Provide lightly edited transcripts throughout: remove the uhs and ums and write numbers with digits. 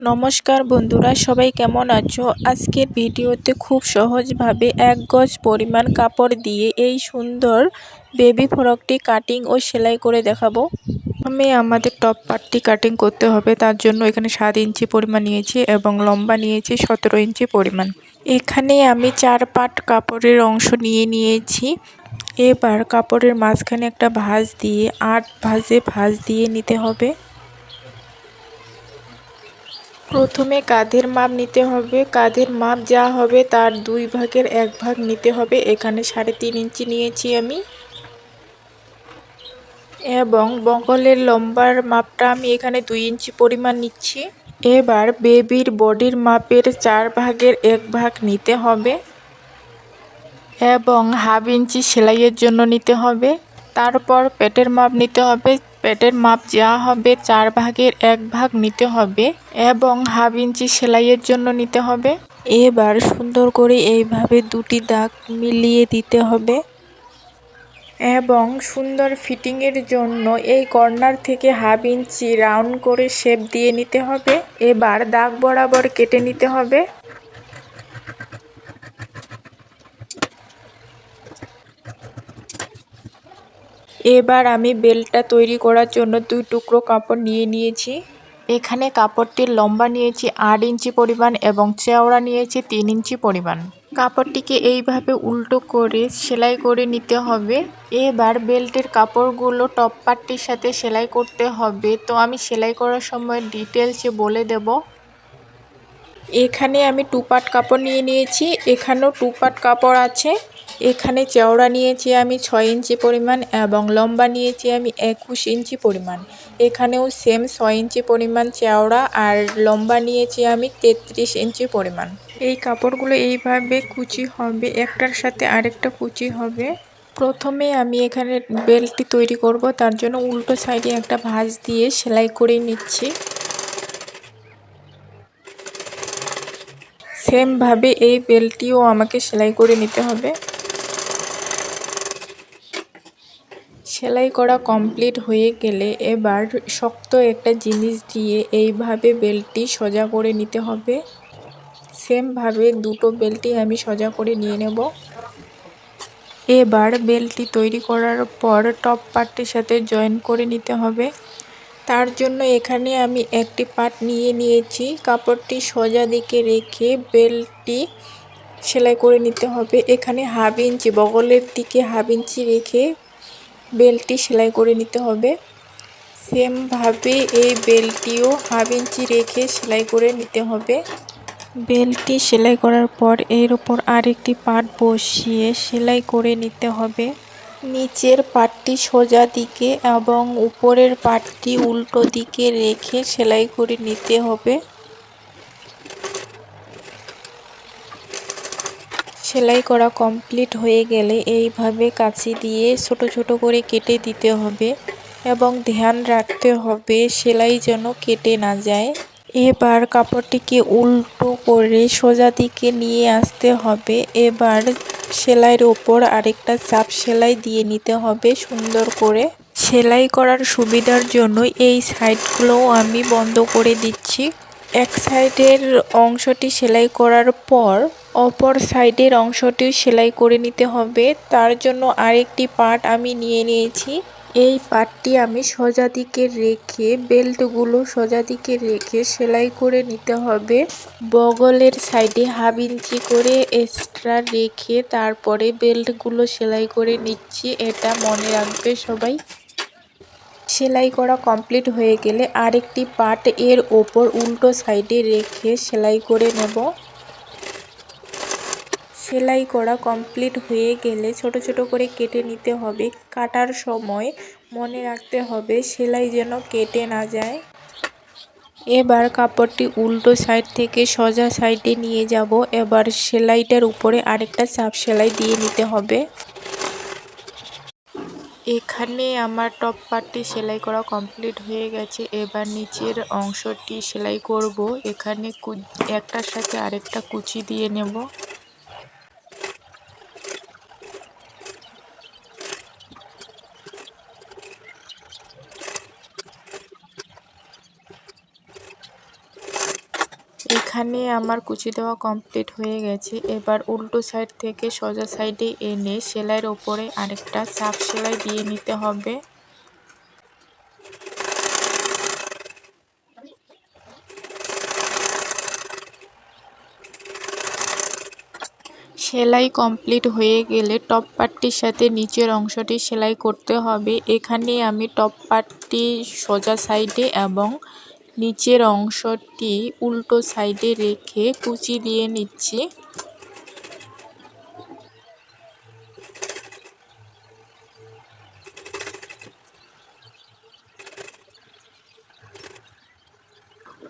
নমস্কার বন্ধুরা, সবাই কেমন আছো? আজকের ভিডিওতে খুব সহজভাবে 1 গজ পরিমাণ কাপড় দিয়ে এই সুন্দর বেবি ফ্রকটি কাটিং ও সেলাই করে দেখাবো। আমাদের টপ পার্টটি কাটিং করতে হবে, তার জন্য এখানে 7 ইঞ্চি পরিমাণ নিয়েছি এবং লম্বা নিয়েছি 17 ইঞ্চি পরিমাণ। এখানে আমি 4 পার্ট কাপড়ের অংশ নিয়েছি। এবার কাপড়ের মাঝখানে একটা ভাঁজ দিয়ে 8 ভাঁজে ভাঁজ দিয়ে নিতে হবে। প্রথমে কাঁধের মাপ নিতে হবে। কাঁধের মাপ যা হবে তার 2 ভাগের 1 ভাগ নিতে হবে। এখানে 3.5 ইঞ্চি নিয়েছি আমি, এবং বগলের লম্বার মাপটা আমি এখানে 2 ইঞ্চি পরিমাণ নিচ্ছি। এবার বেবির বডির মাপের 4 ভাগের 1 ভাগ নিতে হবে এবং হাফ ইঞ্চি সেলাইয়ের জন্য নিতে হবে। তারপর পেটের মাপ নিতে হবে। পেটের মাপ যা হবে 4 ভাগের 1 ভাগ নিতে হবে এবং হাফ ইঞ্চি সেলাইয়ের জন্য নিতে হবে। এবার সুন্দর করে এইভাবে দুটি দাগ মিলিয়ে দিতে হবে এবং সুন্দর ফিটিংয়ের জন্য এই কর্নার থেকে হাফ ইঞ্চি রাউন্ড করে শেপ দিয়ে নিতে হবে। এবার দাগ বরাবর কেটে নিতে হবে। এবার আমি বেল্টটা তৈরি করার জন্য 2 টুকরো কাপড় নিয়েছি। এখানে কাপড়টির লম্বা নিয়েছি 8 ইঞ্চি পরিমাণ এবং চওড়া নিয়েছি 3 ইঞ্চি পরিমাণ। কাপড়টিকে এইভাবে উল্টো করে সেলাই করে নিতে হবে। এবার বেল্টের কাপড়গুলো টপ পার্টটির সাথে সেলাই করতে হবে, তো আমি সেলাই করার সময় ডিটেলসে বলে দেব। এখানে আমি 2 পার্ট কাপড় নিয়েছি। এখানেও 2 পার্ট কাপড় আছে। এখানে চওড়া নিয়েছি আমি 6 ইঞ্চি পরিমাণ এবং লম্বা নিয়েছি আমি 21 ইঞ্চি পরিমাণ। এখানেও সেম 6 ইঞ্চি পরিমাণ চওড়া আর লম্বা নিয়েছি আমি 33 ইঞ্চি পরিমাণ। এই কাপড়গুলো এইভাবে কুচি হবে, একটার সাথে আরেকটা কুচি হবে। প্রথমে আমি এখানে বেল্টটি তৈরি করব, তার জন্য উল্টো সাইডে একটা ভাঁজ দিয়ে সেলাই করে নিচ্ছি। সেম ভাবে এই বেল্টটিও আমাকে সেলাই করে নিতে হবে। সেলাই করা কমপ্লিট হয়ে গেলে এবার শক্ত একটা জিনিস দিয়ে এইভাবে বেল্টটি সোজা করে নিতে হবে। সেম ভাবে দুটো বেল্টই আমি সোজা করে নিয়ে নেব। এবার বেল্টটি তৈরি করার পর টপ পার্টটির সাথে জয়েন করে নিতে হবে। তার জন্য এখানে আমি একটি পার্ট নিয়েছি। কাপড়টি সোজা দিকে রেখে বেল্টটি সেলাই করে নিতে হবে। এখানে হাফ ইঞ্চি বগলের দিকে হাফ ইঞ্চি রেখে বেল্টটি সেলাই করে নিতে হবে। সেম ভাবে এই বেল্টটিও হাফ ইঞ্চি রেখে সেলাই করে নিতে হবে। বেল্টটি সেলাই করার পর এর উপর আরেকটি পার্ট বসিয়ে সেলাই করে নিতে হবে। নিচের পার্টটি সোজা দিকে এবং উপরের পার্টটি উল্টো দিকে রেখে সেলাই করে নিতে হবে। সেলাই করা কমপ্লিট হয়ে গেলে এইভাবে কাঁচি দিয়ে ছোট ছোট করে কেটে দিতে হবে এবং ধ্যান রাখতে হবে সেলাই যেন কেটে না যায়। এবার কাপড়টিকে উল্টো করে সোজা দিকে নিয়ে আসতে হবে। এবার সেলাইয়ের ওপর আরেকটা চাপ সেলাই দিয়ে নিতে হবে সুন্দর করে। সেলাই করার সুবিধার জন্য এই সাইডগুলোও আমি বন্ধ করে দিচ্ছি। এক সাইডের অংশটি সেলাই করার পর অপর সাইডের অংশটিও সেলাই করে নিতে হবে। তার জন্য আরেকটি পার্ট আমি নিয়েছি। এই পার্টটি আমি সোজা দিকে রেখে বেল্টগুলো সোজা দিকে রেখে সেলাই করে নিতে হবে। বগলের সাইডে হাফ ইঞ্চি করে এক্সট্রা রেখে তারপরে বেল্টগুলো সেলাই করে নিচ্ছি, এটা মনে রাখবে সবাই। সেলাই করা কমপ্লিট হয়ে গেলে আরেকটি পার্ট এর ওপর উল্টো সাইডে রেখে সেলাই করে নেব। সেলাই করা কমপ্লিট হয়ে গেলে ছোট ছোট করে কেটে নিতে হবে। কাটার সময় মনে রাখতে হবে সেলাই যেন কেটে না যায়। এবার কাপড়টি উল্টো সাইড থেকে সোজা সাইডে নিয়ে যাব। এবার সেলাইটার উপরে আরেকটা চাপ সেলাই দিয়ে নিতে হবে। এখানে আমার টপ পার্টটি সেলাই করা কমপ্লিট হয়ে গেছে। এবার নিচের অংশটি সেলাই করব। এখানে একটার সাথে আরেকটা কুচি দিয়ে নেব। এখানে আমার কুচি দেওয়া কমপ্লিট হয়ে গেছে। এবার উল্টো সাইড থেকে সোজা সাইডে এনে সেলাইয়ের ওপরে আরেকটা চাপ সেলাই দিয়ে নিতে হবে। সেলাই কমপ্লিট হয়ে গেলে টপ পার্টটির সাথে নিচের অংশটি সেলাই করতে হবে। এখানে আমি টপ পার্টটি সোজা সাইডে এবং নিচের অংশটি উল্টো সাইডে রেখে কুচি দিয়ে নিচ্ছি।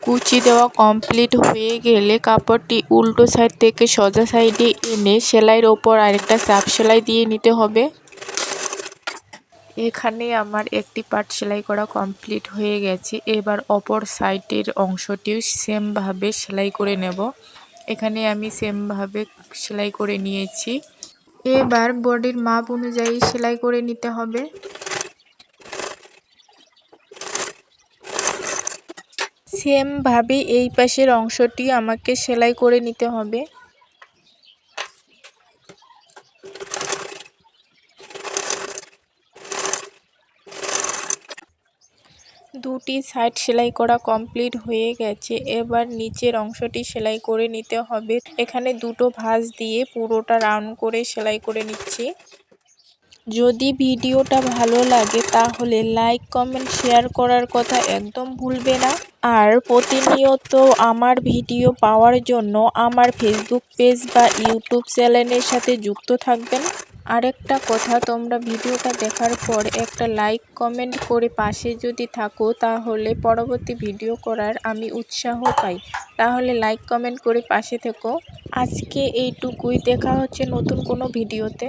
কুচি দেওয়া কমপ্লিট হয়ে গেলে কাপড়টি উল্টো সাইড থেকে সোজা সাইডে এনে সেলাইয়ের ওপর আরেকটা চাপ সেলাই দিয়ে নিতে হবে। এখানে আমার একটি পার্ট সেলাই করা কমপ্লিট হয়ে গেছে। এবার অপর সাইডের অংশটিও সেমভাবে সেলাই করে নেব। এখানে আমি সেমভাবে সেলাই করে নিয়েছি। এবার বডির মাপ অনুযায়ী সেলাই করে নিতে হবে। সেমভাবে এই পাশের অংশটি আমাকে সেলাই করে নিতে হবে। দুটি সাইড সেলাই করা কমপ্লিট হয়ে গেছে। এবার নিচের অংশটি সেলাই করে নিতে হবে। এখানে দুটো ভাঁজ দিয়ে পুরোটা রাউন্ড করে সেলাই করে নিচ্ছি। যদি ভিডিওটা ভালো লাগে তাহলে লাইক, কমেন্ট, শেয়ার করার কথা একদম ভুলবে না। আর প্রতিনিয়ত আমার ভিডিও পাওয়ার জন্য আমার ফেসবুক পেজ বা ইউটিউব চ্যানেলের সাথে যুক্ত থাকবেন। আরেকটা কথা, তোমরা ভিডিওটা দেখার পর একটা লাইক কমেন্ট করে পাশে যদি থাকো তাহলে পরবর্তী ভিডিও করার আমি উৎসাহ পাই। তাহলে লাইক কমেন্ট করে পাশে থেকো। আজকে এইটুকুই, দেখা হচ্ছে নতুন কোনো ভিডিওতে।